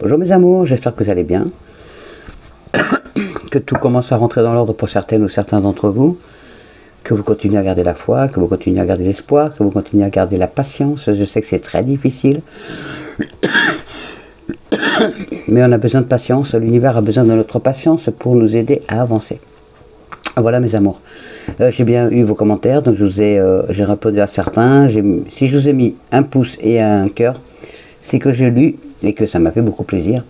Bonjour mes amours, j'espère que vous allez bien, que tout commence à rentrer dans l'ordre pour certaines ou certains d'entre vous, que vous continuez à garder la foi, que vous continuez à garder l'espoir, que vous continuez à garder la patience. Je sais que c'est très difficile, mais on a besoin de patience, l'univers a besoin de notre patience pour nous aider à avancer. Voilà mes amours, j'ai bien eu vos commentaires, donc j'ai répondu à certains. Si je vous ai mis un pouce et un cœur, c'est que j'ai lu et que ça m'a fait beaucoup plaisir.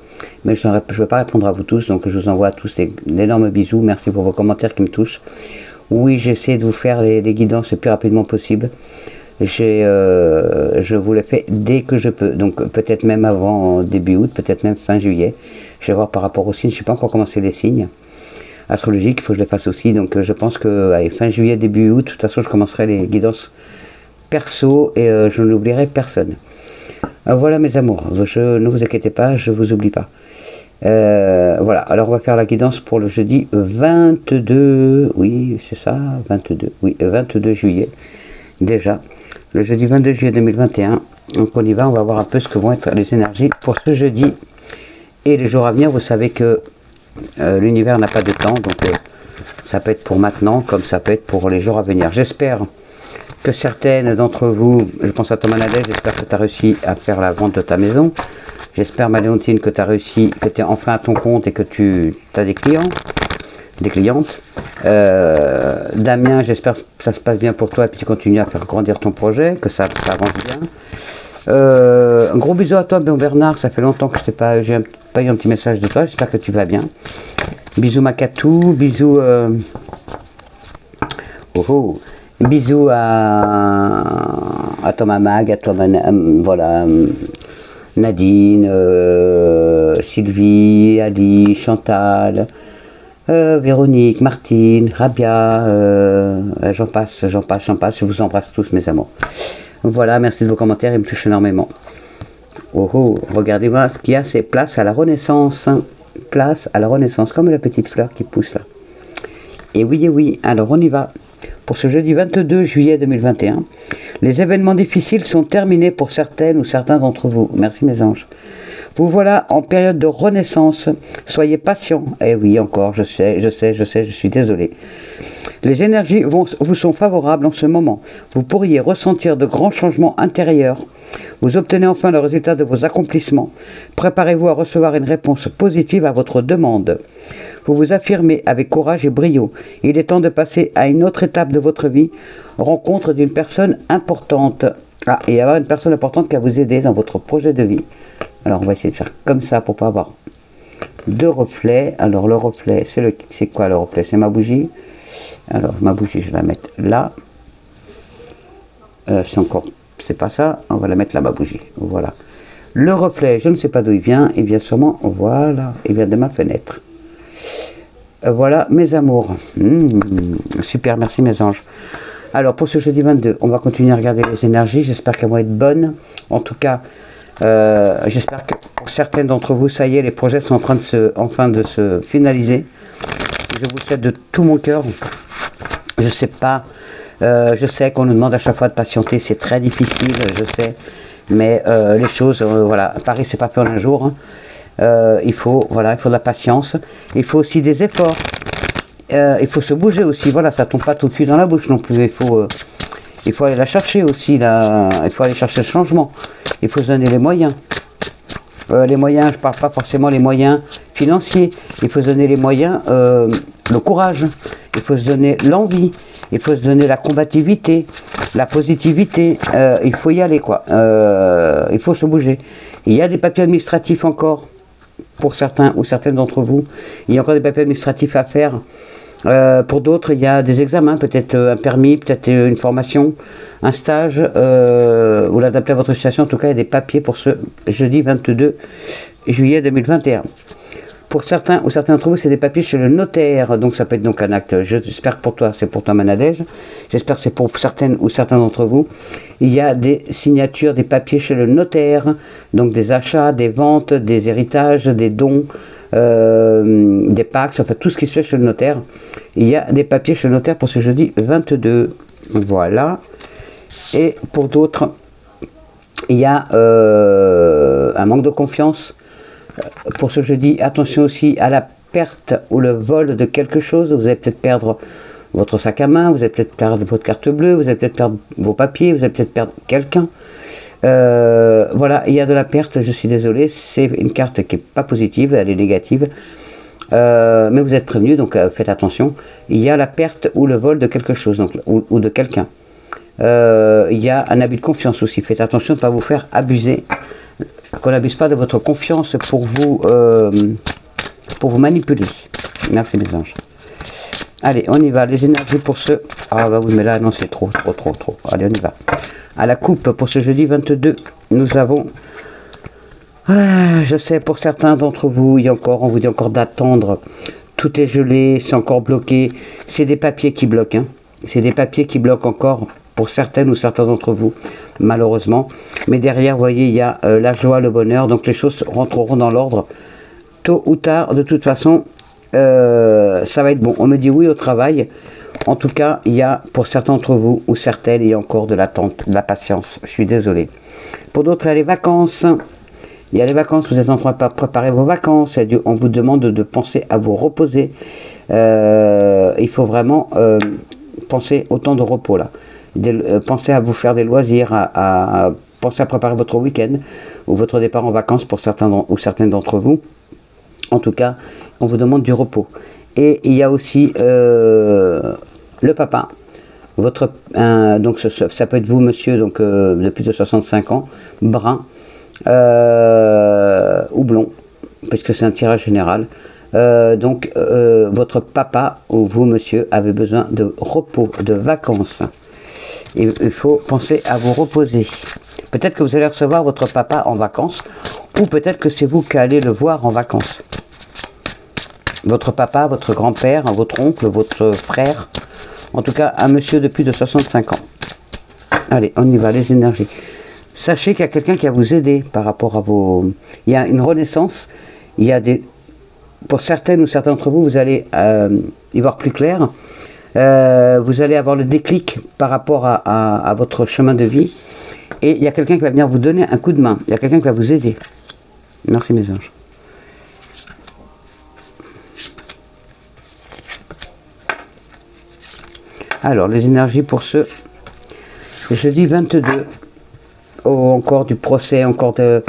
Mais je ne vais pas répondre à vous tous, donc je vous envoie à tous d'énormes bisous. Merci pour vos commentaires qui me touchent. Oui, j'essaie de vous faire les guidances le plus rapidement possible. Je vous le fais dès que je peux, donc peut-être même avant début août, peut-être même fin juillet. Je vais voir par rapport aux signes, je ne sais pas encore commencé les signes astrologiques, il faut que je les fasse aussi. Donc je pense que allez, fin juillet, début août, de toute façon je commencerai les guidances perso et je n'oublierai personne. Voilà mes amours, ne vous inquiétez pas, je ne vous oublie pas. Voilà, alors on va faire la guidance pour le jeudi 22, oui c'est ça, 22, oui, 22 juillet, déjà, le jeudi 22 juillet 2021, donc on y va, on va voir un peu ce que vont être les énergies pour ce jeudi, et les jours à venir. Vous savez que l'univers n'a pas de temps, donc ça peut être pour maintenant, comme ça peut être pour les jours à venir. J'espère que certaines d'entre vous, je pense à Thomas Nadège, j'espère que tu as réussi à faire la vente de ta maison. J'espère, Maléontine, que tu as réussi, que tu es enfin à ton compte et que tu as des clients, des clientes. Damien, j'espère que ça se passe bien pour toi et que tu continues à faire grandir ton projet, que ça avance bien. Un gros bisou à toi, Bernard, ça fait longtemps que je n'ai pas eu un petit message de toi, j'espère que tu vas bien. Bisous Makatou, bisous... Bisous à Thomas Mag, à toi, voilà, Nadine, Sylvie, Ali, Chantal, Véronique, Martine, Rabia, j'en passe, je vous embrasse tous mes amours. Voilà, merci de vos commentaires, ils me touchent énormément. Regardez-moi ce qu'il y a, c'est place à la renaissance, place à la renaissance, comme la petite fleur qui pousse là. Et oui, alors on y va. Pour ce jeudi 22 juillet 2021, les événements difficiles sont terminés pour certaines ou certains d'entre vous. Merci mes anges. Vous voilà en période de renaissance. Soyez patients. Eh oui, encore, je sais, je suis désolé. Les énergies vous sont favorables en ce moment. Vous pourriez ressentir de grands changements intérieurs. Vous obtenez enfin le résultat de vos accomplissements. Préparez-vous à recevoir une réponse positive à votre demande. Vous vous affirmez avec courage et brio. Il est temps de passer à une autre étape de votre vie, rencontre d'une personne importante. Et avoir une personne importante qui va vous aider dans votre projet de vie. Alors on va essayer de faire comme ça pour pas avoir de reflet. Alors le reflet, c'est quoi le reflet? C'est ma bougie. Alors ma bougie, je vais la mettre là. C'est pas ça. On va la mettre là, ma bougie. Voilà. Le reflet, je ne sais pas d'où il vient. Il vient sûrement, voilà, il vient de ma fenêtre. Voilà mes amours. Super, merci mes anges. Alors pour ce jeudi 22, on va continuer à regarder les énergies. J'espère qu'elles vont être bonnes. En tout cas, j'espère que pour certaines d'entre vous, ça y est, les projets sont enfin de se finaliser. Je vous souhaite de tout mon cœur. Je sais pas, je sais qu'on nous demande à chaque fois de patienter, c'est très difficile, je sais. Mais les choses, voilà, Paris c'est pas fait en un jour. Hein. Il faut de la patience. Il faut aussi des efforts. Il faut se bouger aussi. Voilà, ça tombe pas tout de suite dans la bouche non plus. Il faut aller la chercher aussi. Il faut aller chercher le changement. Il faut se donner les moyens. Les moyens, je ne parle pas forcément les moyens financiers. Il faut se donner les moyens, le courage. Il faut se donner l'envie. Il faut se donner la combativité, la positivité. Il faut y aller, quoi. Il faut se bouger. Il y a des papiers administratifs encore. Pour certains ou certaines d'entre vous, il y a encore des papiers administratifs à faire. Pour d'autres, il y a des examens, peut-être un permis, peut-être une formation, un stage, ou l'adapter à votre situation. En tout cas, il y a des papiers pour ce jeudi 22 juillet 2021. Pour certains ou certains d'entre vous, c'est des papiers chez le notaire, donc ça peut être donc un acte. J'espère que pour toi, c'est pour toi Manadège. J'espère que c'est pour certaines ou certains d'entre vous. Il y a des signatures, des papiers chez le notaire, donc des achats, des ventes, des héritages, des dons, des pactes, enfin tout ce qui se fait chez le notaire. Il y a des papiers chez le notaire pour ce jeudi 22. Voilà. Et pour d'autres, il y a un manque de confiance Pour ce jeudi, attention aussi à la perte ou le vol de quelque chose. Vous allez peut-être perdre votre sac à main, vous allez peut-être perdre votre carte bleue, vous allez peut-être perdre vos papiers, vous allez peut-être perdre quelqu'un. Voilà, il y a de la perte, je suis désolé, c'est une carte qui n'est pas positive, elle est négative. Mais vous êtes prévenu, donc faites attention. Il y a la perte ou le vol de quelque chose, donc, ou de quelqu'un. Il y a un abus de confiance aussi. Faites attention de ne pas vous faire abuser. Qu'on n'abuse pas de votre confiance pour vous manipuler. Merci mes anges. Allez, on y va. Les énergies pour ce... Ah bah oui, mais là, non, c'est trop. Allez, on y va. À la coupe, pour ce jeudi 22, nous avons... Ah, je sais, pour certains d'entre vous, on vous dit encore d'attendre. Tout est gelé, c'est encore bloqué. C'est des papiers qui bloquent. Hein. C'est des papiers qui bloquent encore pour certaines ou certains d'entre vous, malheureusement. Mais derrière, vous voyez, il y a la joie, le bonheur. Donc les choses rentreront dans l'ordre. Tôt ou tard, de toute façon, ça va être bon. On me dit oui au travail. En tout cas, il y a pour certains d'entre vous ou certaines, il y a encore de l'attente, de la patience. Je suis désolé. Pour d'autres, il y a les vacances. Il y a les vacances, vous êtes en train de préparer vos vacances. On vous demande de penser à vous reposer. Il faut vraiment penser au temps de repos là. Pensez à vous faire des loisirs, pensez à préparer votre week-end ou votre départ en vacances pour certains ou certaines d'entre vous. En tout cas, on vous demande du repos. Et il y a aussi le papa. Donc ça peut être vous, monsieur, donc de plus de 65 ans, brun ou blond, puisque c'est un tirage général. Donc votre papa ou vous, monsieur, avez besoin de repos, de vacances. Il faut penser à vous reposer. Peut-être que vous allez recevoir votre papa en vacances, ou peut-être que c'est vous qui allez le voir en vacances. Votre papa, votre grand-père, votre oncle, votre frère, en tout cas un monsieur de plus de 65 ans. Allez, on y va, les énergies. Sachez qu'il y a quelqu'un qui va vous aider par rapport à vos... Il y a une renaissance, il y a des... Pour certaines ou certains d'entre vous, vous allez y voir plus clair. Vous allez avoir le déclic par rapport à votre chemin de vie. Et il y a quelqu'un qui va venir vous donner un coup de main. Il y a quelqu'un qui va vous aider. Merci mes anges. Alors, les énergies pour ce jeudi 22. Oh, encore du procès, encore de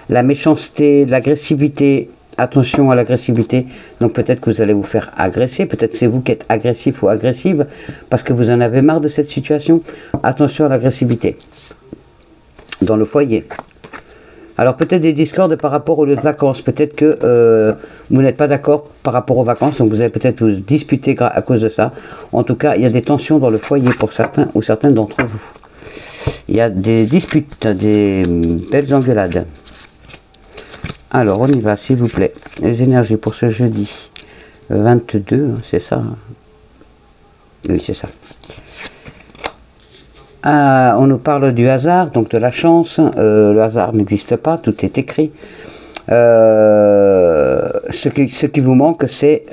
la méchanceté, de l'agressivité. Attention à l'agressivité. Donc peut-être que vous allez vous faire agresser. Peut-être que c'est vous qui êtes agressif ou agressive parce que vous en avez marre de cette situation. Attention à l'agressivité dans le foyer. Alors peut-être des discordes par rapport au lieu de vacances. Peut-être que vous n'êtes pas d'accord par rapport aux vacances. Donc vous allez peut-être vous disputer à cause de ça. En tout cas, il y a des tensions dans le foyer pour certains ou certaines d'entre vous. Il y a des disputes, des belles engueulades. Alors, on y va, s'il vous plaît. Les énergies pour ce jeudi 22, c'est ça? Oui, c'est ça. On nous parle du hasard, donc de la chance. Le hasard n'existe pas, tout est écrit. Ce qui vous manque, c'est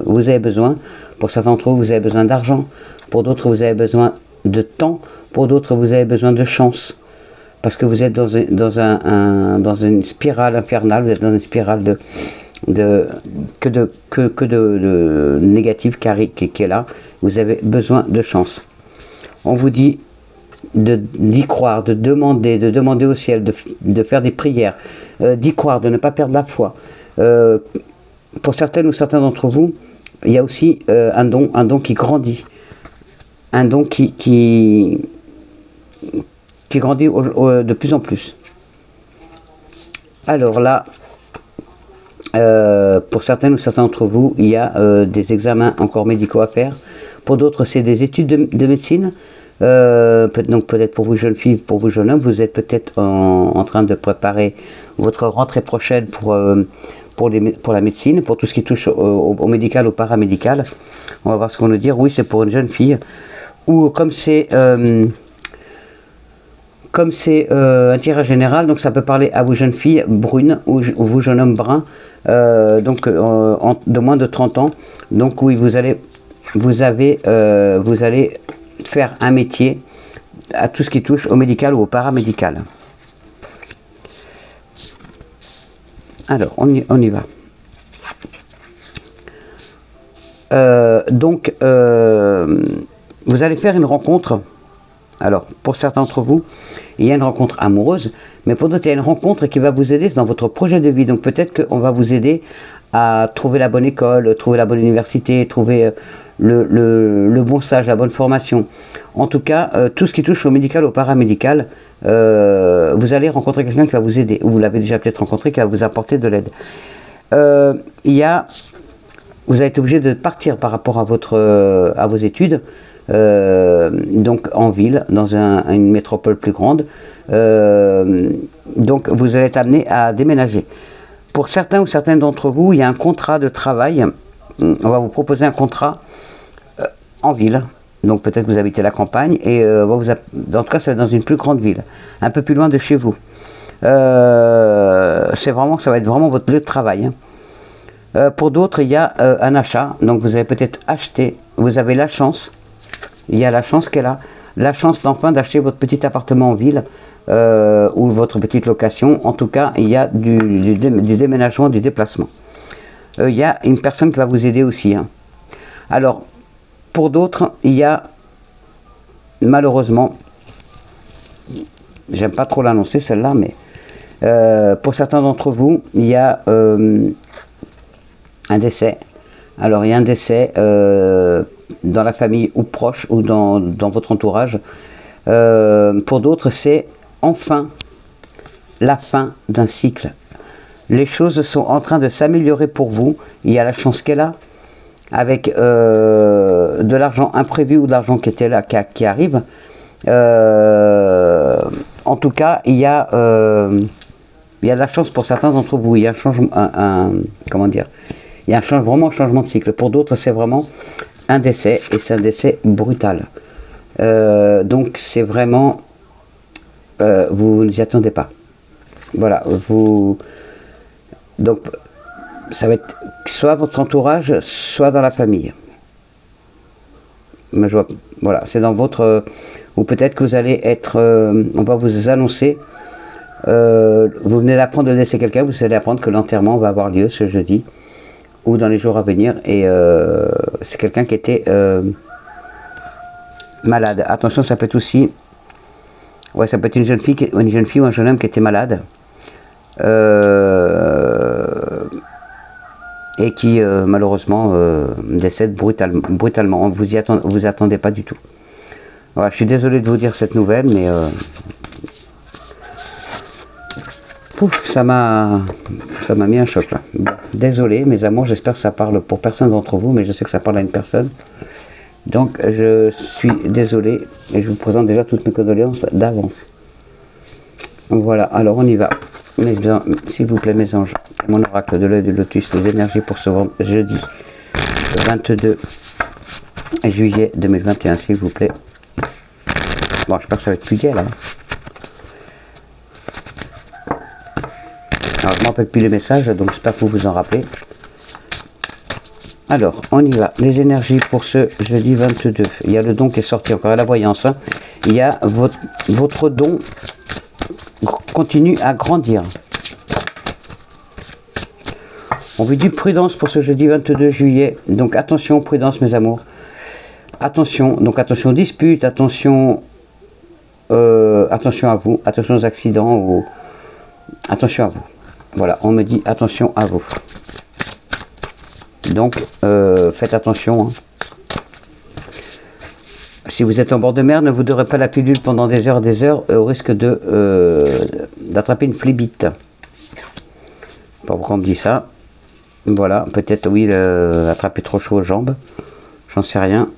vous avez besoin, pour certains d'entre vous, vous avez besoin d'argent. Pour d'autres, vous avez besoin de temps. Pour d'autres, vous avez besoin de chance. Parce que vous êtes dans une spirale infernale, vous êtes dans une spirale de négatif qui est là. Vous avez besoin de chance. On vous dit d'y croire, de demander au ciel, de faire des prières, d'y croire, de ne pas perdre la foi. Pour certaines ou certains d'entre vous, il y a aussi un don qui grandit. Un don qui grandit de plus en plus. Alors là, pour certaines ou certains d'entre vous, il y a des examens encore médicaux à faire. Pour d'autres, c'est des études de médecine. Donc peut-être pour vous jeunes filles, pour vous jeunes hommes, vous êtes peut-être en train de préparer votre rentrée prochaine pour la médecine, pour tout ce qui touche au médical, au paramédical. On va voir ce qu'on nous dit. Oui, c'est pour une jeune fille. Ou comme c'est un tirage général, donc ça peut parler à vous jeunes filles brunes ou vous jeunes hommes bruns, donc de moins de 30 ans. Donc oui, vous allez faire un métier à tout ce qui touche au médical ou au paramédical. Alors, on y va. Donc, vous allez faire une rencontre. Alors, pour certains d'entre vous, il y a une rencontre amoureuse, mais pour d'autres, il y a une rencontre qui va vous aider dans votre projet de vie. Donc, peut-être qu'on va vous aider à trouver la bonne école, trouver la bonne université, trouver le bon stage, la bonne formation. En tout cas, tout ce qui touche au médical, au paramédical, vous allez rencontrer quelqu'un qui va vous aider, ou vous l'avez déjà peut-être rencontré, qui va vous apporter de l'aide. Vous avez été obligé de partir par rapport à vos études, donc en ville, dans une métropole plus grande. Donc vous allez être amené à déménager. Pour certains ou certaines d'entre vous, il y a un contrat de travail. On va vous proposer un contrat en ville. Donc peut-être que vous habitez la campagne et en tout cas c'est dans une plus grande ville, un peu plus loin de chez vous. Ça va être vraiment votre lieu de travail. Hein. Pour d'autres, il y a un achat. Donc vous avez peut-être acheté, vous avez la chance, il y a la chance qu'elle a, la chance enfin d'acheter votre petit appartement en ville ou votre petite location. En tout cas, il y a du déménagement, du déplacement. Il y a une personne qui va vous aider aussi. Hein. Alors, pour d'autres, il y a malheureusement, j'aime pas trop l'annoncer celle-là, mais pour certains d'entre vous, il y a un décès. Alors il y a un décès dans la famille ou proche ou dans votre entourage. Pour d'autres, c'est enfin la fin d'un cycle. Les choses sont en train de s'améliorer pour vous. Il y a la chance qu'elle a avec de l'argent imprévu ou de l'argent qui était là, qui arrive. En tout cas, il y a de la chance pour certains d'entre vous. Il y a un changement, comment dire, il y a vraiment un changement de cycle. Pour d'autres, c'est vraiment un décès, et c'est un décès brutal. Donc, c'est vraiment, vous ne vous y attendez pas. Voilà, donc, ça va être soit votre entourage, soit dans la famille. Mais voilà, c'est dans votre... ou peut-être que vous allez être... on va vous annoncer... vous venez d'apprendre de laisser quelqu'un, vous allez apprendre que l'enterrement va avoir lieu ce jeudi ou dans les jours à venir, et c'est quelqu'un qui était malade. Attention, ça peut être aussi, ouais, ça peut être une jeune fille ou un jeune homme qui était malade et qui malheureusement décède brutalement. Vous attendez pas du tout. Voilà, je suis désolé de vous dire cette nouvelle, mais ça m'a mis un choc là. Bon, désolé mes amours, j'espère que ça parle pour personne d'entre vous, mais je sais que ça parle à une personne. Donc je suis désolé et je vous présente déjà toutes mes condoléances d'avance. Voilà, alors on y va. S'il vous plaît mes anges, mon oracle de l'œil de lotus, les énergies pour ce jeudi 22 juillet 2021, s'il vous plaît. Bon, j'espère que ça va être plus gai là. Alors, je ne me rappelle plus les messages, donc j'espère que vous vous en rappelez. Alors, on y va. Les énergies pour ce jeudi 22. Il y a le don qui est sorti encore à la voyance. Hein. Il y a votre don continue à grandir. On vous dit prudence pour ce jeudi 22 juillet. Donc, attention, prudence, mes amours. Attention, donc attention aux disputes, attention à vous, attention aux accidents, attention à vous. Voilà, on me dit attention à vous. Donc, faites attention. Hein. Si vous êtes en bord de mer, ne vous dorez pas la pilule pendant des heures, au risque d'attraper une phlébite. Pourquoi on me dit ça? Voilà, peut-être, oui, attraper trop chaud aux jambes. J'en sais rien.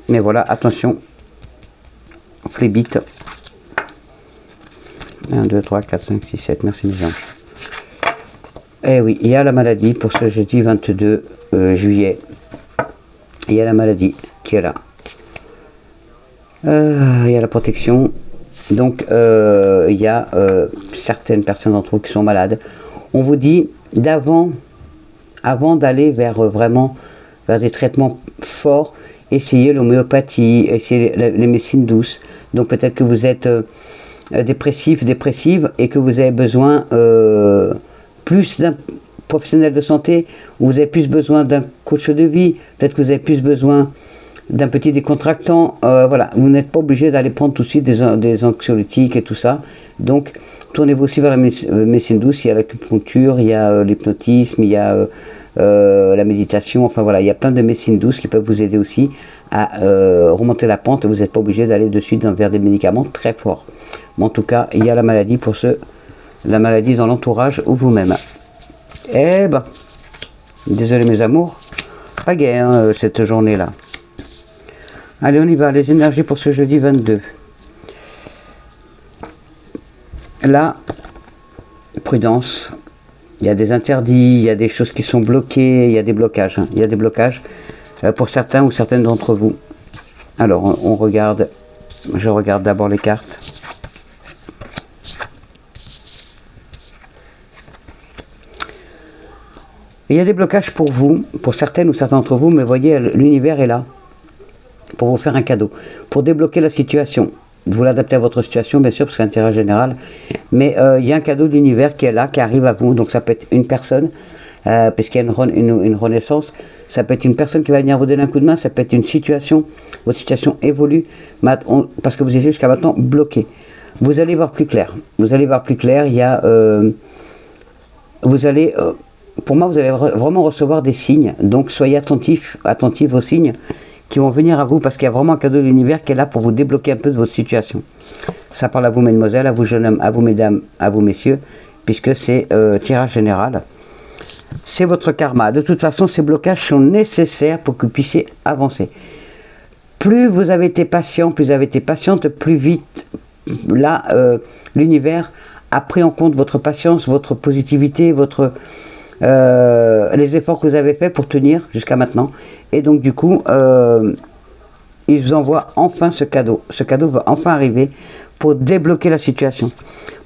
Mais voilà, attention. Phlébite. 1, 2, 3, 4, 5, 6, 7. Merci mes anges. Eh oui, il y a la maladie pour ce jeudi 22 juillet. Il y a la maladie qui est là. Il y a la protection. Donc, il y a certaines personnes d'entre vous qui sont malades. On vous dit avant d'aller vers des traitements forts, essayez l'homéopathie, essayez les médecines douces. Donc, peut-être que vous êtes dépressive, et que vous avez besoin plus d'un professionnel de santé, ou vous avez plus besoin d'un coach de vie, peut-être que vous avez plus besoin d'un petit décontractant, voilà, vous n'êtes pas obligé d'aller prendre tout de suite des anxiolytiques et tout ça. Donc tournez-vous aussi vers la médecine douce. Il y a l'acupuncture, il y a l'hypnotisme, il y a la méditation, enfin voilà, il y a plein de médecines douces qui peuvent vous aider aussi à remonter la pente. Vous n'êtes pas obligé d'aller de suite vers des médicaments très forts. Mais en tout cas, il y a la maladie pour ceux, la maladie dans l'entourage ou vous-même. Eh ben, désolé mes amours, pas gai hein, cette journée-là. Allez, on y va, les énergies pour ce jeudi 22. Là, prudence, il y a des interdits, il y a des choses qui sont bloquées, il y a des blocages. Hein. Il y a des blocages pour certains ou certaines d'entre vous. Alors, on regarde, je regarde d'abord les cartes. Il y a des blocages pour vous, pour certaines ou certains d'entre vous, mais voyez, l'univers est là pour vous faire un cadeau, pour débloquer la situation. Vous l'adaptez à votre situation, bien sûr, parce que c'est un tirage général, mais il y a un cadeau de l'univers qui est là, qui arrive à vous, donc ça peut être une personne, puisqu'il y a une renaissance, ça peut être une personne qui va venir vous donner un coup de main, ça peut être une situation, votre situation évolue, parce que vous êtes jusqu'à maintenant bloqué. Vous allez voir plus clair, vous allez voir plus clair, il y a... vous allez... pour moi, vous allez vraiment recevoir des signes, donc soyez attentifs aux signes qui vont venir à vous, parce qu'il y a vraiment un cadeau de l'univers qui est là pour vous débloquer un peu de votre situation. Ça parle à vous, mesdemoiselles, à vous, jeunes hommes, à vous, mesdames, à vous, messieurs, puisque c'est tirage général. C'est votre karma. De toute façon, ces blocages sont nécessaires pour que vous puissiez avancer. Plus vous avez été patient, plus vous avez été patiente, plus vite, là, l'univers a pris en compte votre patience, votre positivité, les efforts que vous avez faits pour tenir jusqu'à maintenant, et donc du coup il vous envoie enfin ce cadeau. Ce cadeau va enfin arriver pour débloquer la situation.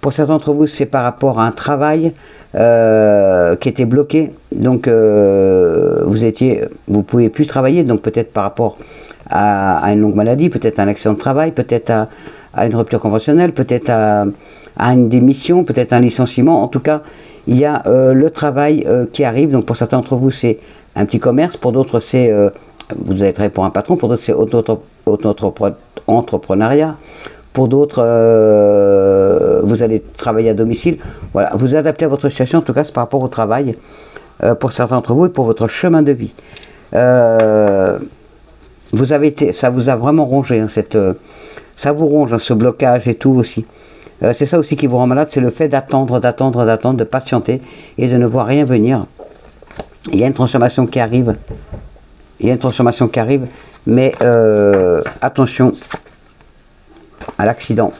Pour certains d'entre vous, c'est par rapport à un travail qui était bloqué, donc vous pouvez plus travailler, donc peut-être par rapport à une longue maladie, peut-être à un accident de travail, peut-être à une rupture conventionnelle, peut-être à une démission, peut-être un licenciement. En tout cas, il y a le travail qui arrive. Donc pour certains d'entre vous, c'est un petit commerce. Pour d'autres, c'est vous allez travailler pour un patron. Pour d'autres, c'est auto-entrepreneuriat. Pour d'autres, vous allez travailler à domicile. Voilà, vous adaptez à votre situation. En tout cas, c'est par rapport au travail pour certains d'entre vous et pour votre chemin de vie. Ça vous a vraiment rongé, hein, ça vous ronge, hein, ce blocage et tout aussi. C'est ça aussi qui vous rend malade, c'est le fait d'attendre, de patienter et de ne voir rien venir. Il y a une transformation qui arrive. Mais attention à l'accident.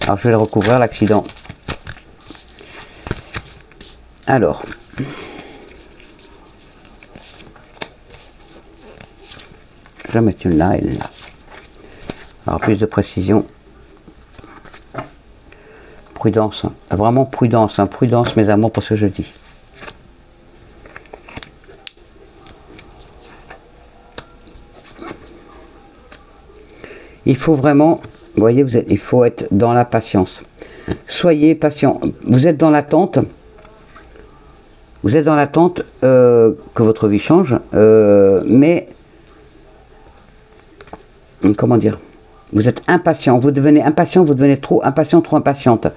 Alors je vais le recouvrir, l'accident. Alors, je vais mettre une là et une là. Alors plus de précision. Prudence, vraiment prudence, hein, prudence mes amours pour ce jeudi. Il faut vraiment, vous voyez, il faut être dans la patience. Soyez patient. Vous êtes dans l'attente. Vous êtes dans l'attente que votre vie change, mais comment dire? Vous êtes impatient, vous devenez impatient, vous devenez trop impatient, trop impatiente.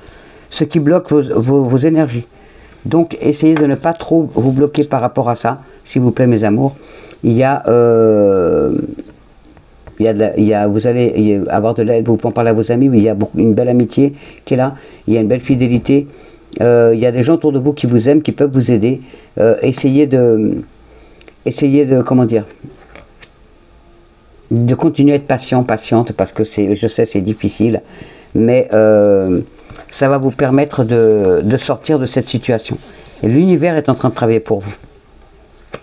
Ce qui bloque vos énergies. Donc essayez de ne pas trop vous bloquer par rapport à ça, s'il vous plaît mes amours. Vous allez avoir de l'aide, vous pouvez en parler à vos amis, il y a une belle amitié qui est là, il y a une belle fidélité, il y a des gens autour de vous qui vous aiment, qui peuvent vous aider. Essayez de, comment dire, de continuer à être patiente, parce que je sais, c'est difficile, mais ça va vous permettre de sortir de cette situation. Et l'univers est en train de travailler pour vous.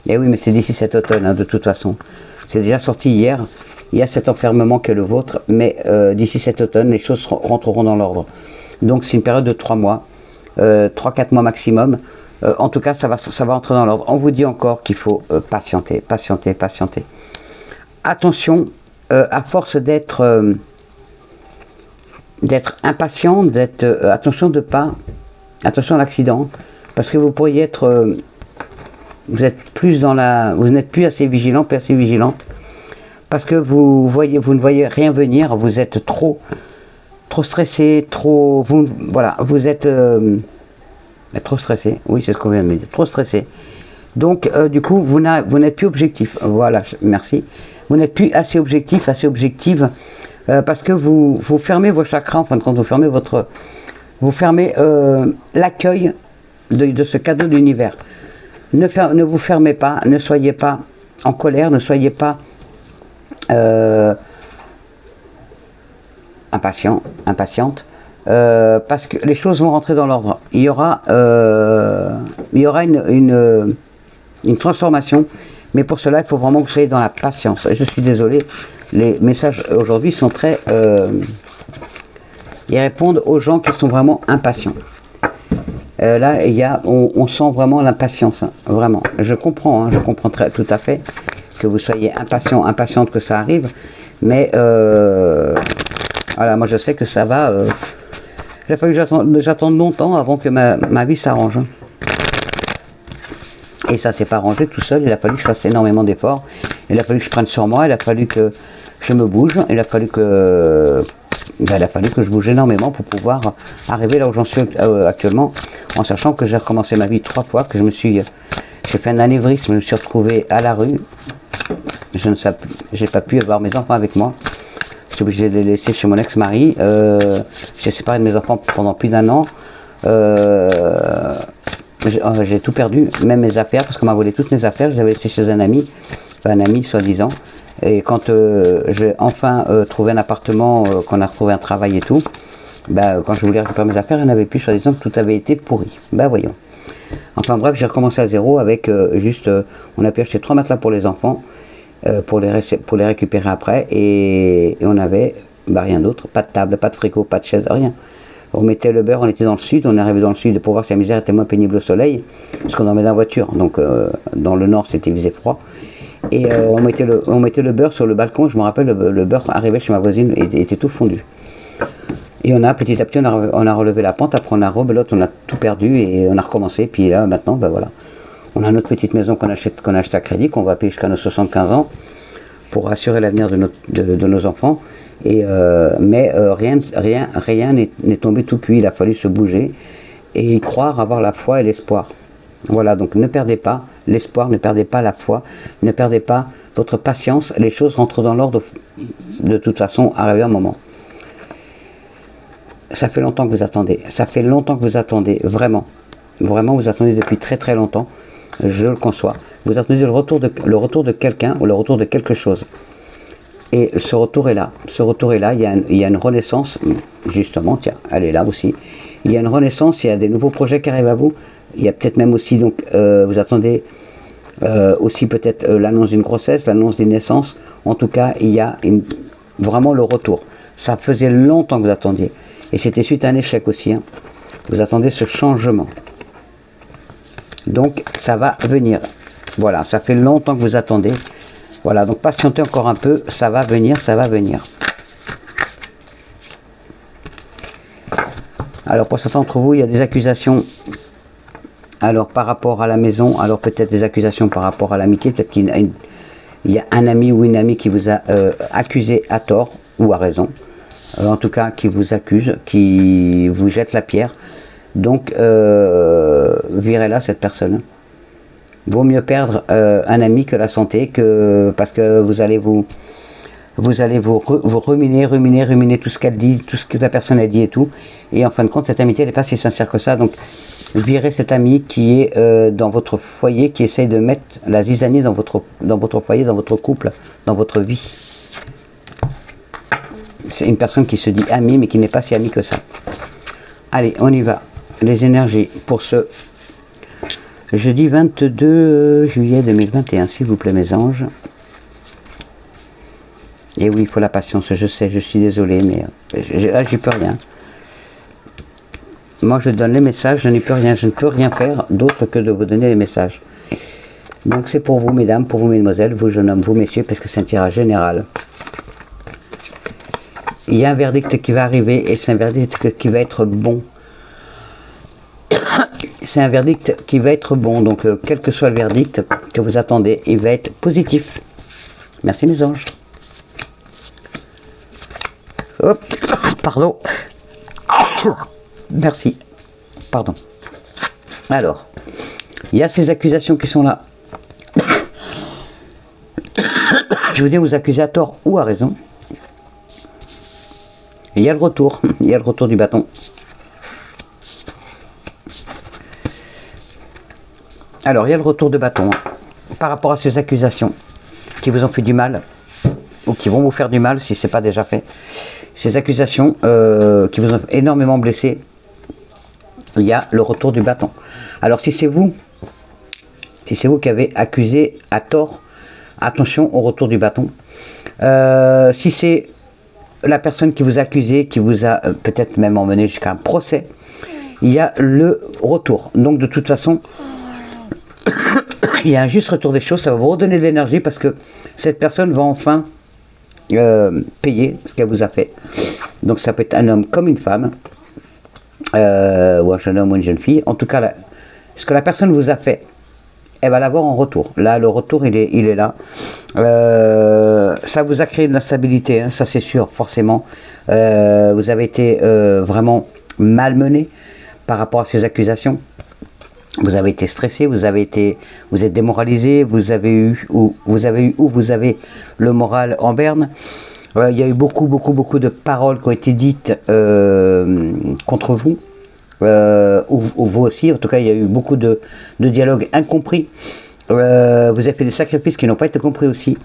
Et oui, mais c'est d'ici cet automne, hein, de toute façon. C'est déjà sorti hier. Il y a cet enfermement qui est le vôtre, mais d'ici cet automne, les choses rentreront dans l'ordre. Donc c'est une période de 3 mois, 3-4 mois maximum. En tout cas, ça va entrer dans l'ordre. On vous dit encore qu'il faut patienter. Attention, à force d'être impatient, attention à l'accident, parce que vous pourriez être, vous êtes plus dans la, vous n'êtes plus assez vigilant, plus assez vigilante, parce que vous ne voyez rien venir, vous êtes trop stressé, voilà, vous êtes trop stressé, oui c'est ce qu'on vient de me dire, trop stressé. Donc du coup vous n'êtes plus objectif, voilà, merci. Vous n'êtes plus assez objectif, assez objective, parce que vous fermez vos chakras, en fin de compte, vous fermez l'accueil de ce cadeau de l'univers. Ne vous fermez pas, ne soyez pas en colère, ne soyez pas impatiente, parce que les choses vont rentrer dans l'ordre. Il y aura une transformation, mais pour cela il faut vraiment que vous soyez dans la patience. Je suis désolé, les messages aujourd'hui sont très ils répondent aux gens qui sont vraiment impatients. Là on sent vraiment l'impatience, hein, vraiment. Je comprends tout à fait que vous soyez impatiente que ça arrive, mais voilà, moi je sais que ça va. Il a fallu que j'attende longtemps avant que ma vie s'arrange. Et ça s'est pas arrangé tout seul, il a fallu que je fasse énormément d'efforts, il a fallu que je prenne sur moi, il a fallu que je me bouge, il a fallu que je bouge énormément pour pouvoir arriver là où j'en suis actuellement, en sachant que j'ai recommencé ma vie 3 fois, que j'ai fait un anévrisme, je me suis retrouvé à la rue, j'ai pas pu avoir mes enfants avec moi, j'étais obligé de les laisser chez mon ex-mari, j'ai séparé de mes enfants pendant plus d'1 an, j'ai tout perdu, même mes affaires, parce qu'on m'a volé toutes mes affaires, je les avais laissées chez un ami soi-disant, et quand j'ai enfin trouvé un appartement, qu'on a retrouvé un travail et tout, quand je voulais récupérer mes affaires, il n'y en avait plus, soi-disant que tout avait été pourri. Voyons. Enfin bref, j'ai recommencé à zéro avec on a pu acheter 3 matelas pour les enfants, pour les récupérer après, et on avait rien d'autre, pas de table, pas de frigo, pas de chaise, rien. On mettait le beurre, on était dans le sud, on est arrivé dans le sud pour voir si la misère était moins pénible au soleil, parce qu'on en met dans la voiture, donc dans le nord c'était faisait froid, et on mettait le beurre sur le balcon, je me rappelle, le beurre arrivait chez ma voisine et était tout fondu. Et petit à petit on a relevé la pente, après on a rebelote, on a tout perdu et on a recommencé, puis là maintenant voilà. On a notre petite maison qu'on a acheté à crédit, qu'on va payer jusqu'à nos 75 ans, pour assurer l'avenir de nos enfants. Mais rien n'est tombé tout cuit, il a fallu se bouger et y croire, avoir la foi et l'espoir. Voilà, donc ne perdez pas l'espoir, ne perdez pas la foi, ne perdez pas votre patience, les choses rentrent dans l'ordre de toute façon, arrivé un moment. Ça fait longtemps que vous attendez, vraiment vous attendez depuis très très longtemps, je le conçois, vous attendez le retour de quelqu'un ou le retour de quelque chose. Et ce retour est là, il y a une renaissance, justement, tiens, elle est là aussi. Il y a une renaissance, il y a des nouveaux projets qui arrivent à vous. Il y a peut-être même aussi, donc, vous attendez aussi peut-être l'annonce d'une grossesse, l'annonce d'une naissance. En tout cas, il y a vraiment le retour. Ça faisait longtemps que vous attendiez. Et c'était suite à un échec aussi. Hein. Vous attendez ce changement. Donc, ça va venir. Voilà, ça fait longtemps que vous attendez. Voilà, donc patientez encore un peu, ça va venir, ça va venir. Alors pour certains d'entre vous, il y a des accusations, alors par rapport à la maison, alors peut-être des accusations par rapport à l'amitié, peut-être qu'il y a un ami ou une amie qui vous a accusé à tort ou à raison, en tout cas qui vous accuse, qui vous jette la pierre, donc virez-la cette personne. Vaut mieux perdre un ami que la santé, parce que vous allez vous ruminer tout ce qu'elle dit, tout ce que la personne a dit et tout. Et en fin de compte, cette amitié n'est pas si sincère que ça. Donc, virez cet ami qui est dans votre foyer, qui essaye de mettre la zizanie dans votre foyer, dans votre couple, dans votre vie. C'est une personne qui se dit amie, mais qui n'est pas si amie que ça. Allez, on y va. Les énergies pour ce jeudi 22 juillet 2021, s'il vous plaît, mes anges. Et oui, il faut la patience, je sais, je suis désolé, mais là, j'y peux rien. Moi, je donne les messages, je n'y peux rien, je ne peux rien faire d'autre que de vous donner les messages. Donc, c'est pour vous, mesdames, pour vous, mesdemoiselles, vous, jeunes hommes, vous, messieurs, parce que c'est un tirage général. Il y a un verdict qui va arriver, et c'est un verdict qui va être bon. c'est un verdict qui va être bon. Donc, quel que soit le verdict que vous attendez, il va être positif. Merci mes anges. Hop, pardon. Merci. Pardon. Alors, il y a ces accusations qui sont là. Je vous dis, vous accusez à tort ou à raison. Il y a le retour. Il y a le retour du bâton. Alors, il y a le retour de bâton par rapport à ces accusations qui vous ont fait du mal ou qui vont vous faire du mal si ce n'est pas déjà fait. Ces accusations qui vous ont énormément blessé, il y a le retour du bâton. Alors, si c'est vous qui avez accusé à tort, attention au retour du bâton. Si c'est la personne qui vous a accusé, qui vous a peut-être même emmené jusqu'à un procès, il y a le retour. Donc, de toute façon, il y a un juste retour des choses, ça va vous redonner de l'énergie parce que cette personne va enfin payer ce qu'elle vous a fait. Donc ça peut être un homme comme une femme, ou un jeune homme ou une jeune fille. En tout cas, ce que la personne vous a fait, elle va l'avoir en retour. Là, le retour, il est là. Ça vous a créé de l'instabilité, hein, ça c'est sûr, forcément. Vous avez été vraiment malmené par rapport à ces accusations. Vous avez été stressé, vous êtes démoralisé, vous avez le moral en berne. Il y a eu beaucoup de paroles qui ont été dites contre vous, ou vous aussi. En tout cas, il y a eu beaucoup de dialogues incompris. Vous avez fait des sacrifices qui n'ont pas été compris aussi.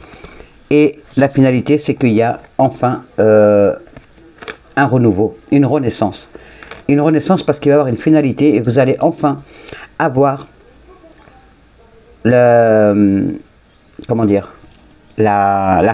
Et la finalité, c'est qu'il y a enfin un renouveau, une renaissance. Une renaissance parce qu'il va y avoir une finalité et vous allez enfin avoir la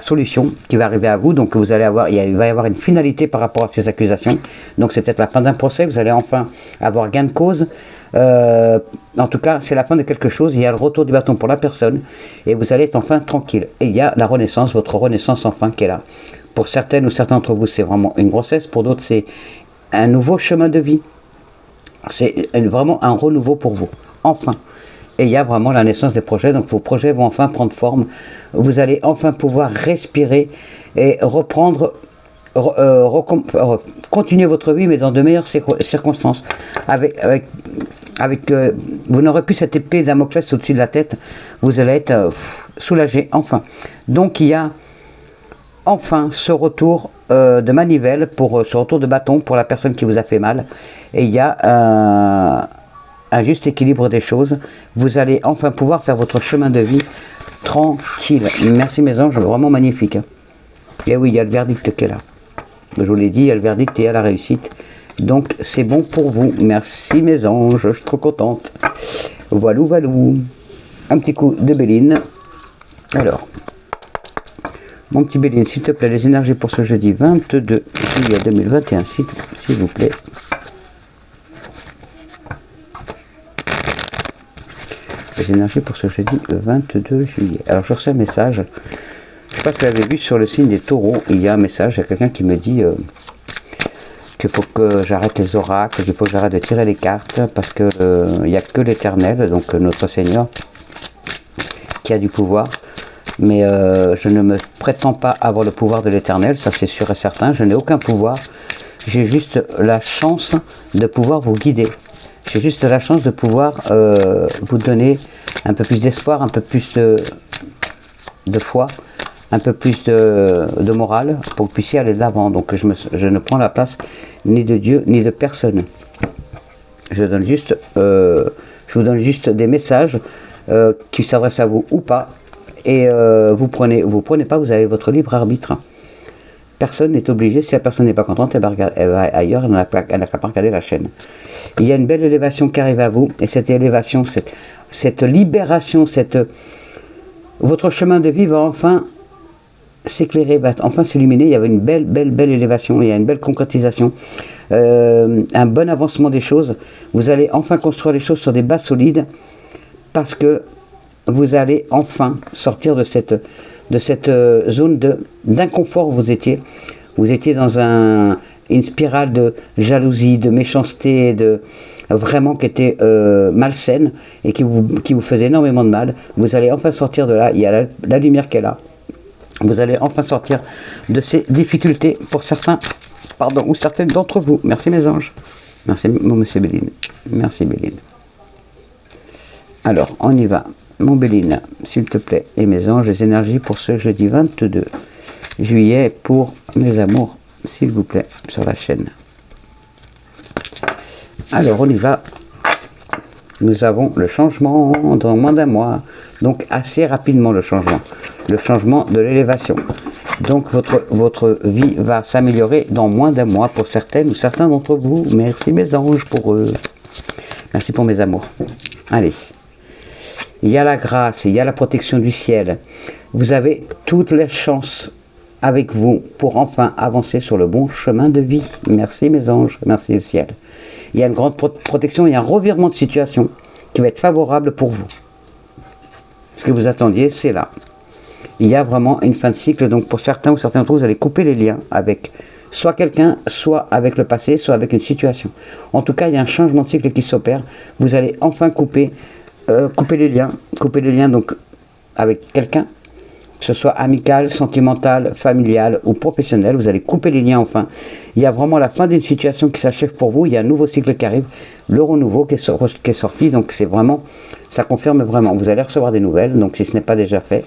solution qui va arriver à vous. Donc vous allez avoir, il va y avoir une finalité par rapport à ces accusations. Donc c'est peut-être la fin d'un procès, vous allez enfin avoir gain de cause. En tout cas, c'est la fin de quelque chose. Il y a le retour du bâton pour la personne et vous allez être enfin tranquille. Et il y a la renaissance, votre renaissance enfin qui est là. Pour certaines ou certains d'entre vous, c'est vraiment une grossesse. Pour d'autres, c'est un nouveau chemin de vie. C'est vraiment un renouveau pour vous. Enfin. Et il y a vraiment la naissance des projets. Donc vos projets vont enfin prendre forme. Vous allez enfin pouvoir respirer et reprendre, continuer votre vie, mais dans de meilleures circonstances. Vous n'aurez plus cette épée Damoclès au-dessus de la tête. Vous allez être soulagé, enfin. Donc il y a enfin ce retour de manivelle, ce retour de bâton pour la personne qui vous a fait mal. Et il y a un juste équilibre des choses. Vous allez enfin pouvoir faire votre chemin de vie tranquille. Merci mes anges, vraiment magnifique. Et oui, il y a le verdict qui est là. Je vous l'ai dit, il y a le verdict et il y a la réussite. Donc c'est bon pour vous. Merci mes anges, je suis trop contente. Voilou, voilou. Un petit coup de Béline. Alors, mon petit Béline, s'il te plaît, les énergies pour ce jeudi 22 juillet 2021, s'il vous plaît. Les énergies pour ce jeudi 22 juillet. Alors je reçois un message. Je ne sais pas si vous l'avez vu sur le signe des taureaux. Il y a un message, il y a quelqu'un qui me dit qu'il faut que j'arrête les oracles, qu'il faut que j'arrête de tirer les cartes, parce que il n'y a que l'Éternel, donc notre Seigneur, qui a du pouvoir. Mais je ne me prétends pas avoir le pouvoir de l'Éternel, ça c'est sûr et certain. Je n'ai aucun pouvoir. J'ai juste la chance de pouvoir vous guider. J'ai juste la chance de pouvoir vous donner un peu plus d'espoir, un peu plus de foi, un peu plus de morale pour que vous puissiez aller de l'avant. Donc je ne prends la place ni de Dieu ni de personne. Je vous donne juste des messages qui s'adressent à vous ou pas. Et vous prenez pas, vous avez votre libre arbitre. Personne n'est obligé, si la personne n'est pas contente, elle va ailleurs, elle n'a qu'à pas regarder la chaîne. Il y a une belle élévation qui arrive à vous, et cette élévation, cette libération, votre chemin de vie va enfin s'éclairer, va enfin s'illuminer. Il y avait une belle élévation, il y a une belle concrétisation, un bon avancement des choses. Vous allez enfin construire les choses sur des bases solides, parce que vous allez enfin sortir de cette zone d'inconfort où vous étiez. Vous étiez dans une spirale de jalousie, de méchanceté, vraiment qui était malsaine et qui vous faisait énormément de mal. Vous allez enfin sortir de là, il y a la lumière qui est là. Vous allez enfin sortir de ces difficultés pour certains, pardon, ou certaines d'entre vous. Merci mes anges. Merci mon monsieur Béline. Merci Béline. Alors, on y va. Mon Béline, s'il te plaît, et mes anges, les énergies pour ce jeudi 22 juillet pour mes amours, s'il vous plaît, sur la chaîne. Alors, on y va. Nous avons le changement dans moins d'un mois, donc assez rapidement le changement de l'élévation. Donc votre vie va s'améliorer dans moins d'un mois pour certaines ou certains d'entre vous. Merci mes anges pour eux. Merci pour mes amours. Allez. Il y a la grâce, il y a la protection du ciel. Vous avez toutes les chances avec vous pour enfin avancer sur le bon chemin de vie. Merci mes anges, merci le ciel. Il y a une grande protection, il y a un revirement de situation qui va être favorable pour vous. Ce que vous attendiez, c'est là. Il y a vraiment une fin de cycle, donc pour certains ou certains d'entre vous, vous allez couper les liens avec soit quelqu'un, soit avec le passé, soit avec une situation. En tout cas, il y a un changement de cycle qui s'opère. Vous allez enfin couper les liens donc avec quelqu'un, que ce soit amical, sentimental, familial ou professionnel. Vous allez couper les liens enfin. Il y a vraiment la fin d'une situation qui s'achève pour vous. Il y a un nouveau cycle qui arrive, le renouveau qui est sorti. Donc c'est vraiment, ça confirme vraiment. Vous allez recevoir des nouvelles, donc si ce n'est pas déjà fait.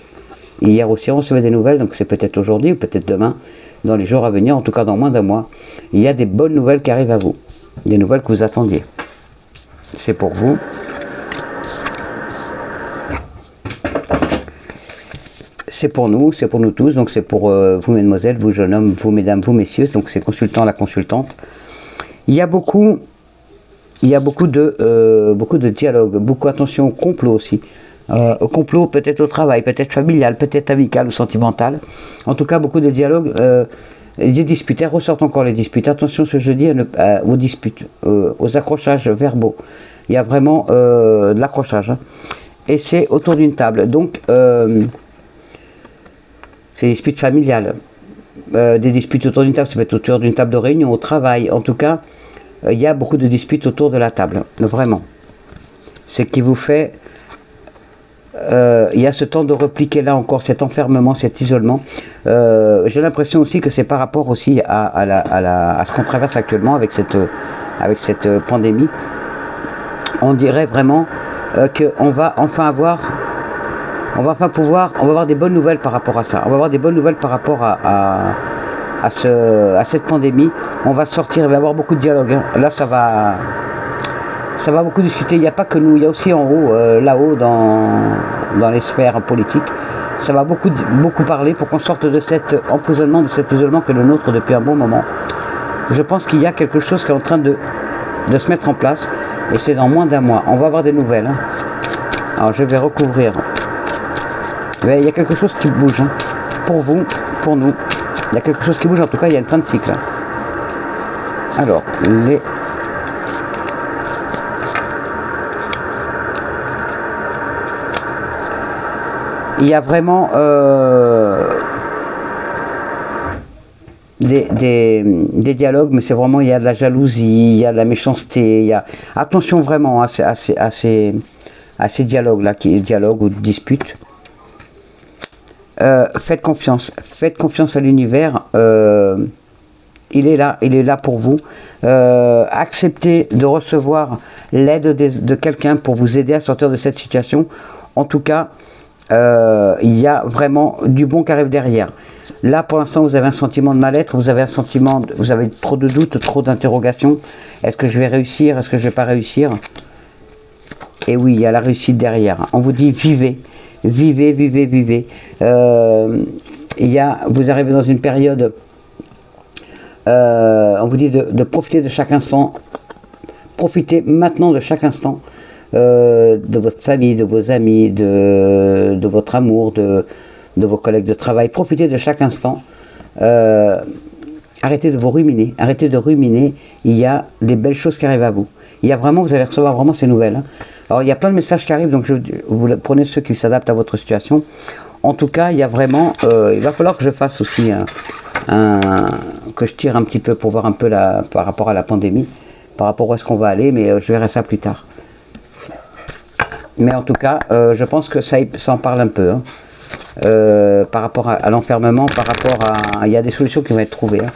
Hier aussi on recevait des nouvelles, donc c'est peut-être aujourd'hui ou peut-être demain, dans les jours à venir, en tout cas dans moins d'un mois. Il y a des bonnes nouvelles qui arrivent à vous. Des nouvelles que vous attendiez. C'est pour vous. C'est pour nous tous, donc c'est pour vous mesdemoiselles, vous jeunes hommes, vous mesdames, vous messieurs, donc c'est consultant, la consultante. Il y a beaucoup de dialogue, beaucoup attention au complot aussi. Au complot peut-être au travail, peut-être familial, peut-être amical ou sentimental. En tout cas beaucoup de dialogue, des disputes, elles ressortent encore les disputes. Attention ce jeudi aux disputes, aux accrochages verbaux. Il y a vraiment de l'accrochage. Hein. Et c'est autour d'une table. Donc c'est des disputes familiales, des disputes autour d'une table, ça peut être autour d'une table de réunion, au travail. En tout cas, il y a beaucoup de disputes autour de la table, vraiment. Ce qui vous fait, il y a ce temps de repliquer là encore, cet enfermement, cet isolement. J'ai l'impression aussi que c'est par rapport aussi à ce qu'on traverse actuellement avec cette pandémie. On dirait vraiment qu'on va enfin avoir... On va avoir des bonnes nouvelles par rapport à ça. On va avoir des bonnes nouvelles par rapport à cette pandémie. On va sortir, il va y avoir beaucoup de dialogue. Hein. Là, ça va beaucoup discuter. Il n'y a pas que nous, il y a aussi en haut, là-haut, dans les sphères politiques. Ça va beaucoup parler pour qu'on sorte de cet emprisonnement, de cet isolement que le nôtre depuis un bon moment. Je pense qu'il y a quelque chose qui est en train de se mettre en place. Et c'est dans moins d'un mois. On va avoir des nouvelles. Hein. Alors, je vais recouvrir. Mais il y a quelque chose qui bouge, hein. Pour vous, pour nous. Il y a quelque chose qui bouge, en tout cas, il y a une fin de cycle. Hein. Alors, il y a vraiment des dialogues, mais c'est vraiment, il y a de la jalousie, il y a de la méchanceté, il y a... Attention vraiment à ces dialogues-là, dialogues ou disputes. Faites confiance à l'univers, il est là pour vous. Acceptez de recevoir l'aide de quelqu'un pour vous aider à sortir de cette situation. En tout cas, il y a vraiment du bon qui arrive derrière. Là, pour l'instant, vous avez un sentiment de mal-être, vous avez trop de doutes, trop d'interrogations. Est-ce que je vais réussir? Est-ce que je ne vais pas réussir? Et oui, il y a la réussite derrière. On vous dit vivez. Vivez. Vous arrivez dans une période, on vous dit de profiter de chaque instant. Profitez maintenant de chaque instant, de votre famille, de vos amis, de votre amour, de vos collègues de travail. Profitez de chaque instant. Arrêtez de vous ruminer. Arrêtez de ruminer. Il y a des belles choses qui arrivent à vous. Vous allez recevoir vraiment ces nouvelles. Hein. Alors il y a plein de messages qui arrivent, donc vous prenez ceux qui s'adaptent à votre situation. En tout cas, il y a vraiment, il va falloir que je fasse aussi que je tire un petit peu pour voir un peu par rapport à la pandémie, par rapport à où est-ce qu'on va aller, mais je verrai ça plus tard. Mais en tout cas, je pense que ça en parle un peu, hein. Par rapport à l'enfermement, par rapport à... Il y a des solutions qui vont être trouvées, hein.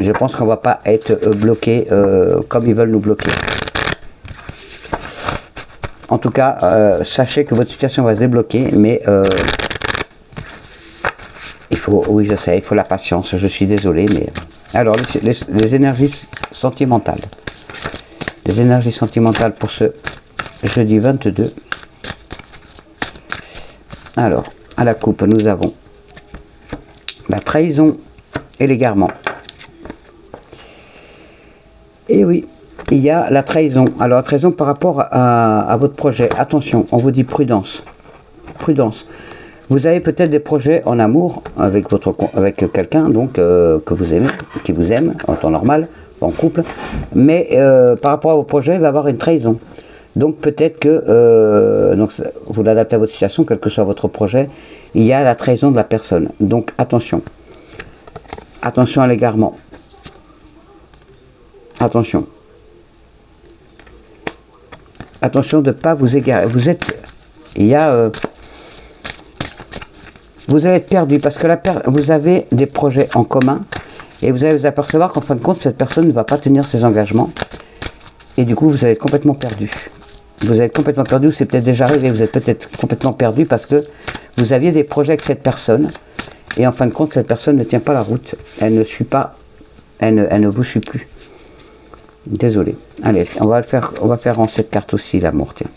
Je pense qu'on ne va pas être bloqué comme ils veulent nous bloquer. En tout cas, sachez que votre situation va se débloquer, mais il faut, oui je sais, il faut la patience, je suis désolé, mais... Alors, les énergies sentimentales. Les énergies sentimentales pour ce jeudi 22. Alors, à la coupe, nous avons la trahison et l'égarement. Et oui, il y a la trahison. Alors, la trahison par rapport à votre projet. Attention, on vous dit prudence. Prudence. Vous avez peut-être des projets en amour avec quelqu'un donc que vous aimez, qui vous aime en temps normal, en couple. Mais par rapport à vos projets, il va y avoir une trahison. Donc peut-être que donc, vous l'adaptez à votre situation, quel que soit votre projet, il y a la trahison de la personne. Donc attention. Attention à l'égarement. Attention. Attention de ne pas vous égarer. Vous êtes... Il y a... vous allez être perdu parce que vous avez des projets en commun et vous allez vous apercevoir qu'en fin de compte, cette personne ne va pas tenir ses engagements. Et du coup, vous allez être complètement perdu. Vous allez être complètement perdu, c'est peut-être déjà arrivé, vous êtes peut-être complètement perdu parce que vous aviez des projets avec cette personne et en fin de compte, cette personne ne tient pas la route. Elle ne suit pas, elle ne vous suit plus. Désolé. Allez, on va faire en cette carte aussi l'amour, tiens.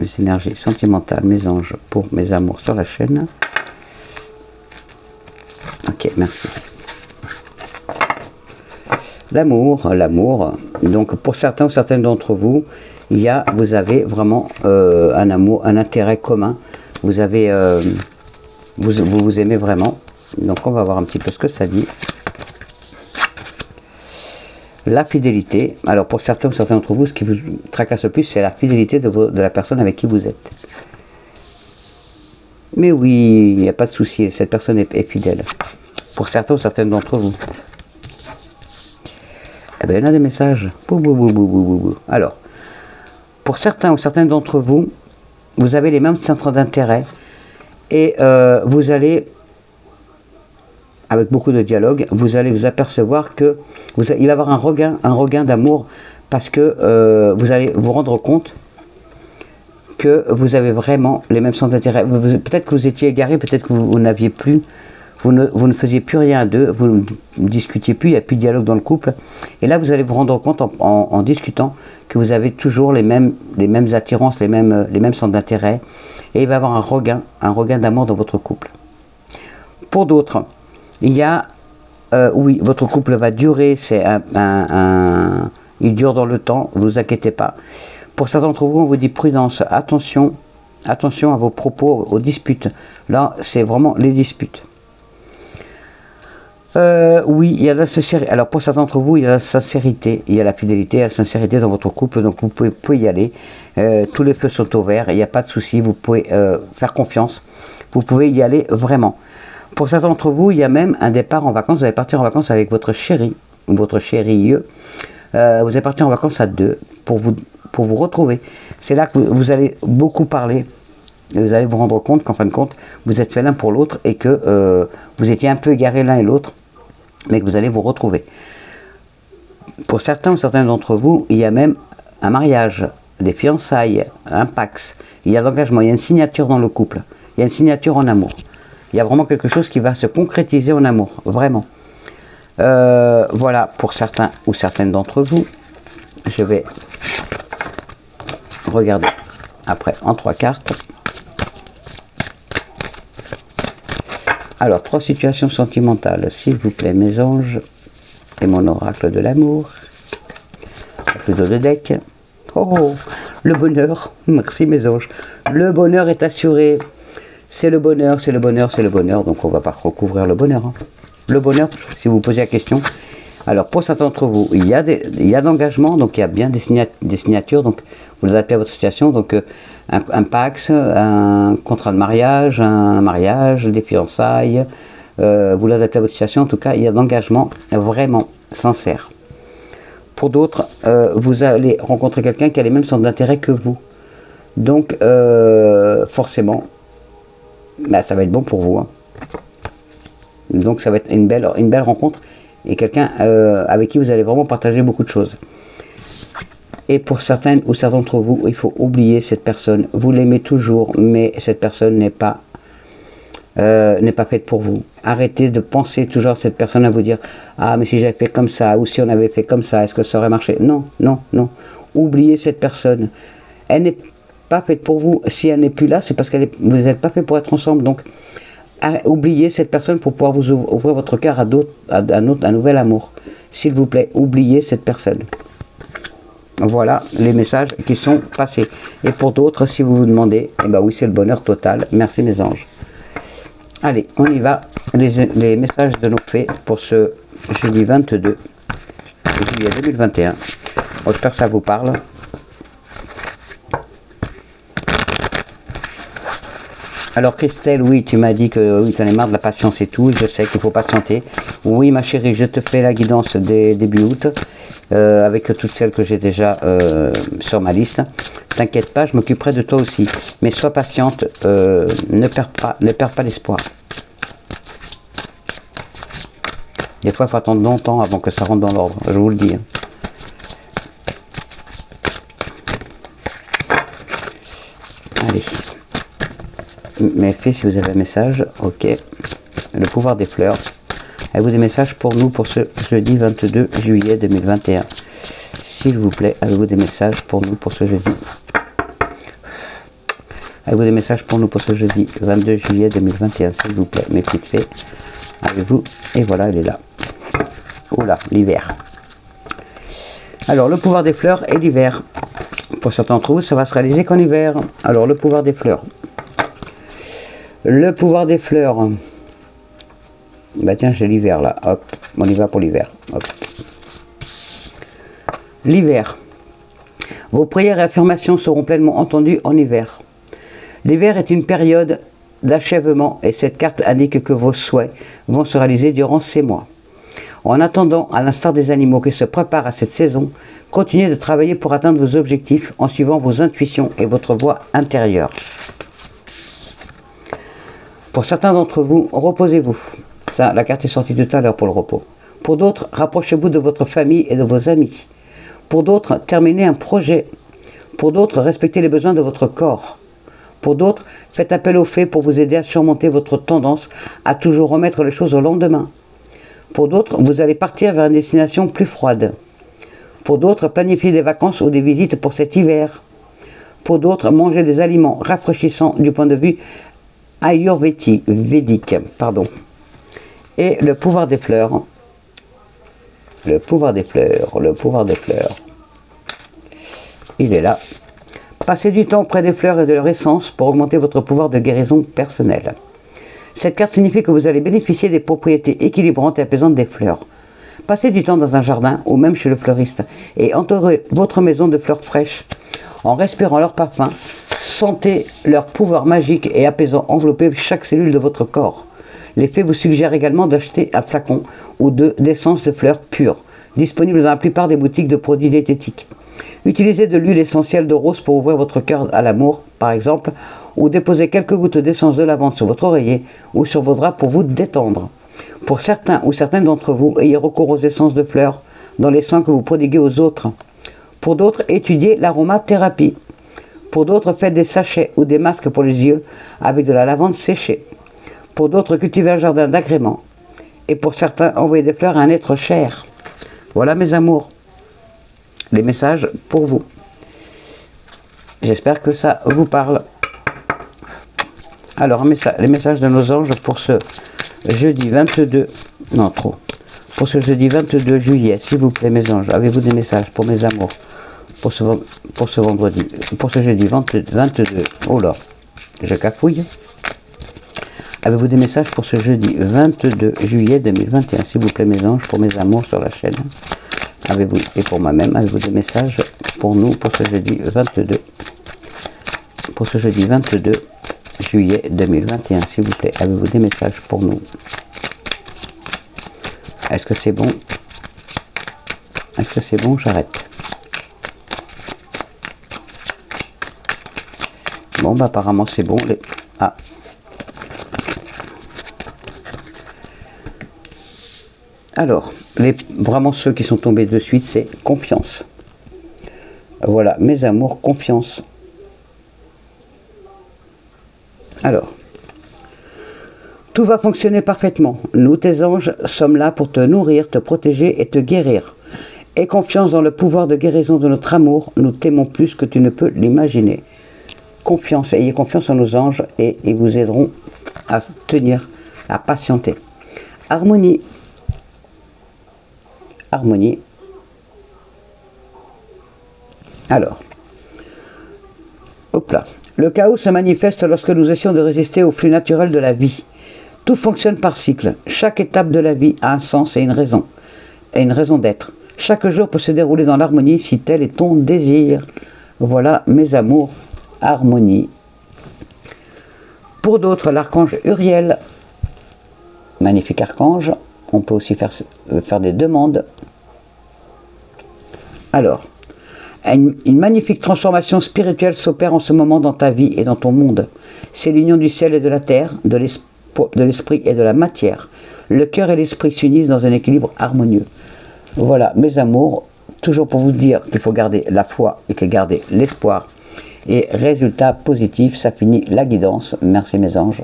Les énergies sentimentales, mes anges, pour mes amours sur la chaîne. Ok, merci. L'amour, donc pour certains ou certaines d'entre vous, vous avez vraiment un amour, un intérêt commun. Vous avez, vous aimez vraiment. Donc on va voir un petit peu ce que ça dit. La fidélité. Alors pour certains ou certains d'entre vous, ce qui vous tracasse le plus, c'est la fidélité de la personne avec qui vous êtes. Mais oui, il n'y a pas de souci, cette personne est fidèle. Pour certains ou certaines d'entre vous. Eh bien, il y en a des messages. Alors, pour certains ou certaines d'entre vous, vous avez les mêmes centres d'intérêt et vous allez, avec beaucoup de dialogue, vous allez vous apercevoir que il va y avoir un regain d'amour parce que vous allez vous rendre compte que vous avez vraiment les mêmes centres d'intérêt. Peut-être que vous étiez égaré, peut-être que vous n'aviez plus, vous ne faisiez plus rien à deux, vous ne discutiez plus, il n'y a plus de dialogue dans le couple. Et là, vous allez vous rendre compte en discutant que vous avez toujours les mêmes attirances, les mêmes centres d'intérêt. Et il va y avoir un regain d'amour dans votre couple. Pour d'autres, il y a, oui, votre couple va durer, il dure dans le temps, ne vous inquiétez pas. Pour certains d'entre vous, on vous dit prudence, attention à vos propos, aux disputes. Là, c'est vraiment les disputes. Oui, il y a la sincérité. Alors pour certains d'entre vous, il y a la sincérité, il y a la fidélité, il y a la sincérité dans votre couple, donc vous pouvez y aller. Tous les feux sont au vert, il n'y a pas de souci, vous pouvez faire confiance, vous pouvez y aller vraiment. Pour certains d'entre vous, il y a même un départ en vacances, vous allez partir en vacances avec votre chéri, votre chérie, vous allez partir en vacances à deux pour vous retrouver. C'est là que vous allez beaucoup parler. Et vous allez vous rendre compte qu'en fin de compte, vous êtes fait l'un pour l'autre et que vous étiez un peu égarés l'un et l'autre, mais que vous allez vous retrouver. Pour certains ou certains d'entre vous, il y a même un mariage, des fiançailles, un pax, il y a l'engagement, il y a une signature dans le couple, il y a une signature en amour. Il y a vraiment quelque chose qui va se concrétiser en amour, vraiment. Voilà, pour certains ou certaines d'entre vous, je vais regarder après en 3 cartes. Alors, 3 situations sentimentales, s'il vous plaît, mes anges, et mon oracle de l'amour. Plutôt de deck. Oh, le bonheur, merci mes anges. Le bonheur est assuré. C'est le bonheur, c'est le bonheur, c'est le bonheur. Donc, on va pas recouvrir le bonheur. Hein. Le bonheur, si vous posez la question. Alors, pour certains d'entre vous, il y a d'engagement, donc il y a bien des signatures. Donc, vous les adaptez à votre situation. Donc, un pax, un contrat de mariage, un mariage, des fiançailles, vous l'adaptez à votre situation. En tout cas, il y a d'engagement vraiment sincère. Pour d'autres, vous allez rencontrer quelqu'un qui a les mêmes centres d'intérêt que vous. Donc, forcément, bah, ça va être bon pour vous. Hein. Donc, ça va être une belle rencontre et quelqu'un avec qui vous allez vraiment partager beaucoup de choses. Et pour certaines ou certains d'entre vous, il faut oublier cette personne. Vous l'aimez toujours, mais cette personne n'est pas faite pour vous. Arrêtez de penser toujours à cette personne, à vous dire « Ah, mais si j'avais fait comme ça, ou si on avait fait comme ça, est-ce que ça aurait marché ?» Non, non, non. Oubliez cette personne. Elle n'est pas faite pour vous. Si elle n'est plus là, c'est parce que vous n'êtes pas fait pour être ensemble. Donc, oubliez cette personne pour pouvoir vous ouvrir votre cœur à un nouvel amour. S'il vous plaît, oubliez cette personne. Voilà les messages qui sont passés. Et pour d'autres, si vous vous demandez, eh ben oui, c'est le bonheur total. Merci mes anges. Allez, on y va. Les messages de nos fées pour ce jeudi 22 juillet 2021. J'espère que ça vous parle. Alors Christelle, oui, tu m'as dit que oui, tu en es marre de la patience et tout. Je sais qu'il ne faut pas te chanter. Oui, ma chérie, je te fais la guidance début août. Avec toutes celles que j'ai déjà sur ma liste. T'inquiète pas, je m'occuperai de toi aussi. Mais sois patiente, ne perds pas l'espoir. Des fois, il faut attendre longtemps avant que ça rentre dans l'ordre, je vous le dis. Allez. Mes filles, si vous avez un message, ok. Le pouvoir des fleurs. Avez-vous des messages pour nous pour ce jeudi 22 juillet 2021? S'il vous plaît, avez-vous des messages pour nous pour ce jeudi? Avez-vous des messages pour nous pour ce jeudi 22 juillet 2021? S'il vous plaît, mes petites fées. Avez-vous? Et voilà, elle est là. Oula, l'hiver. Alors, le pouvoir des fleurs et l'hiver. Pour certains d'entre vous, ça va se réaliser qu'en hiver. Alors, le pouvoir des fleurs. Le pouvoir des fleurs. Bah tiens, j'ai l'hiver là, hop, on y va pour l'hiver, hop. L'hiver. Vos prières et affirmations seront pleinement entendues en hiver. L'hiver est une période d'achèvement et cette carte indique que vos souhaits vont se réaliser durant ces mois. En attendant, à l'instar des animaux qui se préparent à cette saison, continuez de travailler pour atteindre vos objectifs en suivant vos intuitions et votre voix intérieure. Pour certains d'entre vous, reposez-vous. Ça, la carte est sortie tout à l'heure pour le repos. Pour d'autres, rapprochez-vous de votre famille et de vos amis. Pour d'autres, terminez un projet. Pour d'autres, respectez les besoins de votre corps. Pour d'autres, faites appel aux fées pour vous aider à surmonter votre tendance à toujours remettre les choses au lendemain. Pour d'autres, vous allez partir vers une destination plus froide. Pour d'autres, planifiez des vacances ou des visites pour cet hiver. Pour d'autres, mangez des aliments rafraîchissants du point de vue ayurvédique. Et le pouvoir des fleurs. Le pouvoir des fleurs. Le pouvoir des fleurs. Il est là. Passez du temps auprès des fleurs et de leur essence pour augmenter votre pouvoir de guérison personnelle. Cette carte signifie que vous allez bénéficier des propriétés équilibrantes et apaisantes des fleurs. Passez du temps dans un jardin ou même chez le fleuriste et entourez votre maison de fleurs fraîches. En respirant leur parfum, sentez leur pouvoir magique et apaisant envelopper chaque cellule de votre corps. Les fées vous suggèrent également d'acheter un flacon ou d'essence de fleurs pures, disponible dans la plupart des boutiques de produits diététiques. Utilisez de l'huile essentielle de rose pour ouvrir votre cœur à l'amour, par exemple, ou déposez quelques gouttes d'essence de lavande sur votre oreiller ou sur vos draps pour vous détendre. Pour certains ou certaines d'entre vous, ayez recours aux essences de fleurs dans les soins que vous prodiguez aux autres. Pour d'autres, étudiez l'aromathérapie. Pour d'autres, faites des sachets ou des masques pour les yeux avec de la lavande séchée. Pour d'autres, cultivez un jardin d'agrément. Et pour certains, envoyez des fleurs à un être cher. Voilà mes amours, les messages pour vous. J'espère que ça vous parle. Alors, les messages de nos anges pour ce jeudi 22... Non, trop. Pour ce jeudi 22 juillet, s'il vous plaît mes anges, avez-vous des messages pour mes amours pour ce vendredi, pour ce jeudi 22... Oh là, je cafouille. Avez-vous des messages pour ce jeudi 22 juillet 2021, s'il vous plaît mes anges, pour mes amours sur la chaîne? Avez-vous, et pour moi-même, avez-vous des messages pour nous pour ce jeudi 22, pour ce jeudi 22 juillet 2021, s'il vous plaît, avez-vous des messages pour nous? Est-ce que c'est bon? Est-ce que c'est bon? J'arrête. Bon, bah apparemment c'est bon. Ah. Alors, vraiment ceux qui sont tombés de suite, c'est confiance. Voilà, mes amours, confiance. Alors, tout va fonctionner parfaitement. Nous, tes anges, sommes là pour te nourrir, te protéger et te guérir. Aie confiance dans le pouvoir de guérison de notre amour. Nous t'aimons plus que tu ne peux l'imaginer. Confiance, ayez confiance en nos anges et ils vous aideront à tenir, à patienter. Harmonie. Harmonie. Alors, hop là. Le chaos se manifeste lorsque nous essayons de résister au flux naturel de la vie. Tout fonctionne par cycle. Chaque étape de la vie a un sens et une raison d'être. Chaque jour peut se dérouler dans l'harmonie si tel est ton désir. Voilà, mes amours, harmonie. Pour d'autres, l'archange Uriel, magnifique archange. On peut aussi faire des demandes. Alors, une magnifique transformation spirituelle s'opère en ce moment dans ta vie et dans ton monde. C'est l'union du ciel et de la terre, de l'esprit et de la matière. Le cœur et l'esprit s'unissent dans un équilibre harmonieux. Voilà, mes amours, toujours pour vous dire qu'il faut garder la foi et que garder l'espoir. Et résultat positif, ça finit la guidance. Merci mes anges.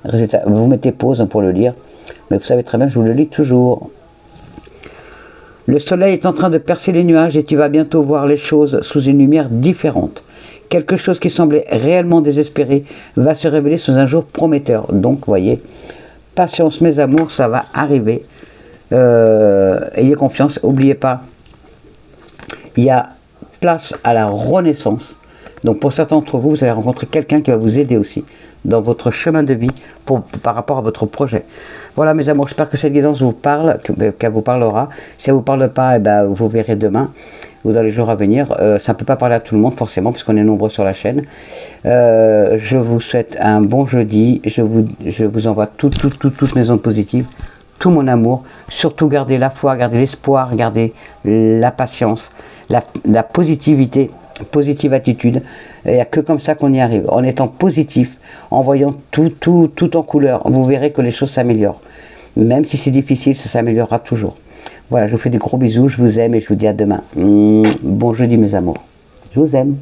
Résultat, vous mettez pause pour le lire, mais vous savez très bien, je vous le lis toujours. Le soleil est en train de percer les nuages et tu vas bientôt voir les choses sous une lumière différente. Quelque chose qui semblait réellement désespéré va se révéler sous un jour prometteur. Donc, voyez, patience mes amours, ça va arriver. Ayez confiance, n'oubliez pas, il y a place à la renaissance. Donc pour certains d'entre vous, vous allez rencontrer quelqu'un qui va vous aider aussi dans votre chemin de vie par rapport à votre projet. Voilà mes amours, j'espère que cette guidance vous parle, qu'elle vous parlera. Si elle ne vous parle pas, eh ben, vous verrez demain ou dans les jours à venir. Ça ne peut pas parler à tout le monde forcément, puisqu'on est nombreux sur la chaîne. Je vous souhaite un bon jeudi. Je vous envoie toutes mes ondes positives, tout mon amour. Surtout gardez la foi, gardez l'espoir, gardez la patience, la positivité. Positive attitude, il n'y a que comme ça qu'on y arrive, en étant positif, en voyant tout en couleur, vous verrez que les choses s'améliorent, même si c'est difficile, ça s'améliorera toujours. Voilà, je vous fais des gros bisous, je vous aime et je vous dis à demain. Bon jeudi mes amours, je vous aime.